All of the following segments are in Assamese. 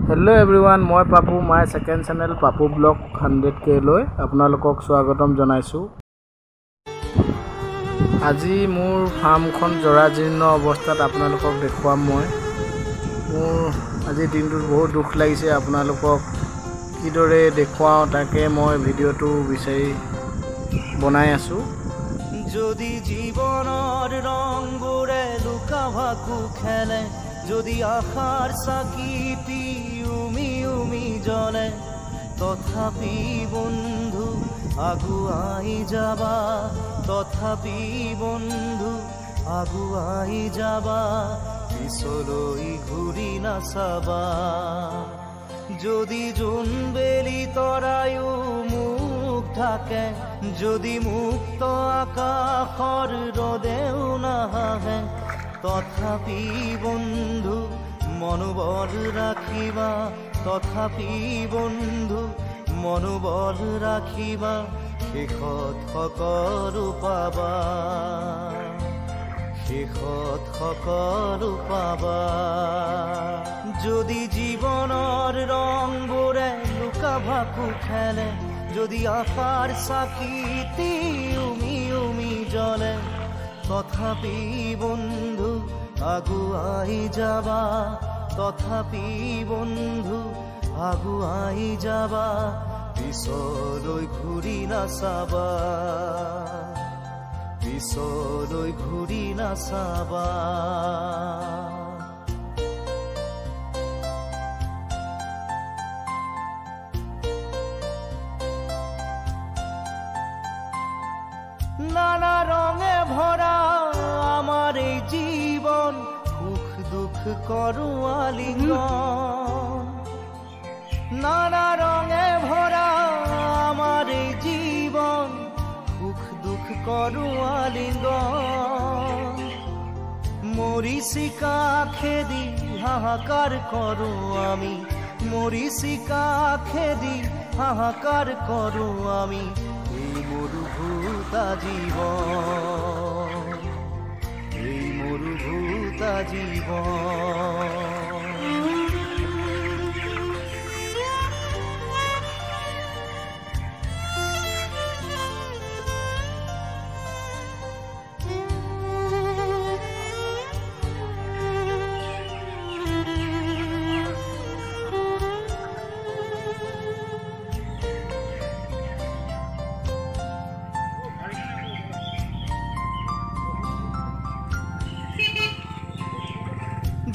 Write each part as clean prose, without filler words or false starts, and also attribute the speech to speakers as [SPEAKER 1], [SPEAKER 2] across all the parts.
[SPEAKER 1] हेलो एवरीवन, मैं Papu my second channel Papu vlog 100K লৈ আপোনালোকক স্বাগতম জনাইছো। আজি মোৰ ফাৰ্মখন জৰাজীৰ্ণ অৱস্থাত আপোনালোকক দেখুৱাম। মোৰ আজি দিনটো বহুত দুখ লাগিছে। আপোনালোকক কিদৰে দেখুৱাও তাকে মই ভিডিঅ'টো বিচাৰি বনাই আছো।
[SPEAKER 2] যদি জীৱনৰ ৰংবোৰে লুকা ভাকু খেলে, যদি আশাৰ চাকিটি উমি উমি জ্বলে, তথাপি বন্ধু আগুৱাই যাবা, তথাপি বন্ধু আগুৱাই যাবা, পিছলৈ ঘূৰি নাচাবা। যদি জোনবেলি তৰায়ো মুখ ঢাকে, যদি মুক্ত আকাশৰ ৰদেও নাহে, তথাপি বন্ধু মনোবল ৰাখিবা, তথাপি বন্ধু মনোবল ৰাখিবা, শেষত সকলো পাবা, শেষত সকলো পাবা। যদি জীৱনৰ ৰংবোৰে লুকা ভাকু খেলে, যদি আশাৰ চাকিটি উমি উমি জ্বলে, তথাপি বন্ধু আগুৱাই যাবা, তথাপি বন্ধু আগুৱাই যাবা, পিছলৈ ঘূৰি নাচাবা, পিছলৈ ঘূৰি নাচাবা। নানা রঙে ভরা আমার এই জীবন, সুখ দুঃখ করু আলিঙ্গন। নানা রঙে ভরা আমার এই জীবন, সুখ দুঃখ করু আলিঙ্গন। মরিচিকা খেদি হাহাকার করু আমি, মরিচিকা খেদি হাহাকার করু আমি, এই মরুভূতা জীবন, এই মরুভূতা জীবন।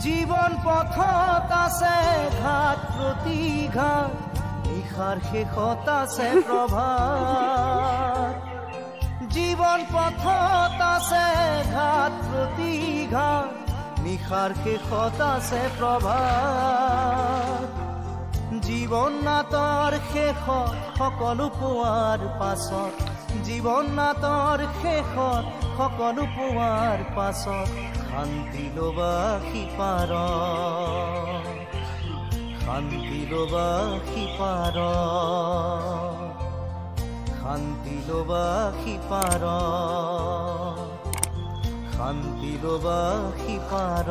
[SPEAKER 2] জীবন পথত আছে ঘাট প্ৰতিঘাট, নিশাৰ শেষত আছে প্ৰভাত। জীবন পথত আছে ঘাট প্ৰতিঘাট, নিশাৰ শেষত আছে প্ৰভাত। জীৱন নাটৰ শেষত সকলো পোৱাৰ পাছত, জীৱন নাটৰ শেষত সকলো পোৱাৰ পাছত, শান্তি লবা সিপাৰ, শান্তি লবা সিপাৰ, শান্তি লবা সিপাৰ, শান্তি লবা সিপাৰ।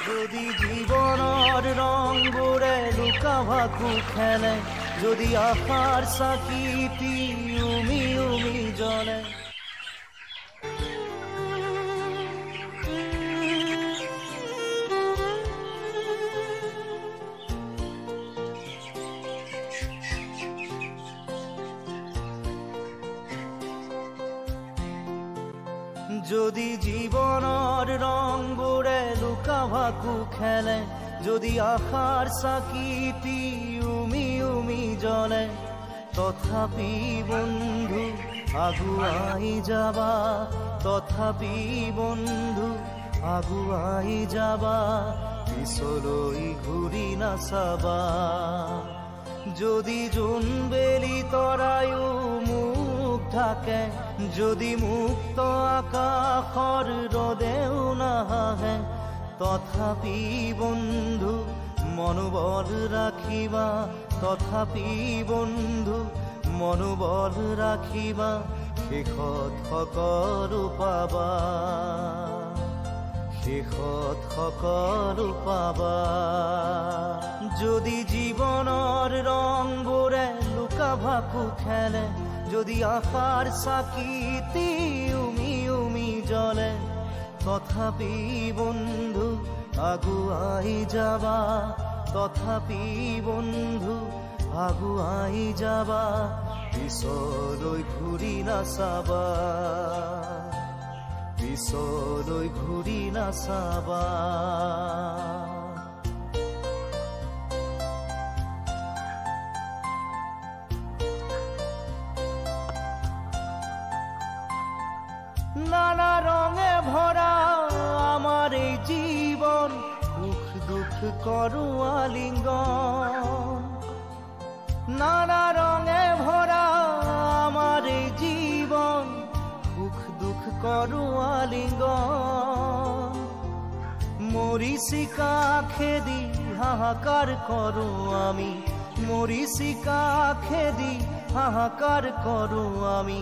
[SPEAKER 2] যদি জীৱনৰ ৰংবোৰে লুকা ভাকু খেলে, যদি আশাৰ চাকিটি উমি উমি জ্বলে, যদি জীৱনৰ ৰংবোৰে লুকা ভাকু খেলে, যদি আশাৰ চাকিটি উমি উমি জ্বলে, তথাপি বন্ধু আগুৱাই যাবা, তথাপি বন্ধু আগুৱাই যাবা, পিছলৈ ঘূৰি নাচাবা। যদি জোনবেলি তৰায়ো মুখ ঢাকে, যদি মুক্ত আকাশৰ ৰদেও নাহে, তথাপি বন্ধু মনোবল ৰাখিবা তথাপি বন্ধু মনোবল ৰাখিবা শেষত সকলো পাবা শেষত সকলো পাবা যদি জীৱনৰ ৰংবোৰে লুকা ভাকু খেলে যদি আশাৰ চাকিতি উমি উমি জ্বলে তথাপি বন্ধু আগুৱাই যাবা তথাপি বন্ধু আগুৱাই যাবা পিছলৈ ঘূৰি নাচাবা পিছলৈ ঘূৰি নাচাবা নানা ৰঙে ভৰা আমাৰ এই জীৱন সুখ দুখ কৰো আলিঙ্গন নানা ৰঙে ভৰা আমাৰ এই জীৱন সুখ দুখ কৰো আলিঙ্গন মৰিচিকা খেদি হাহাকাৰ কৰো আমি মৰিচিকা খেদি হাহাকাৰ কৰো আমি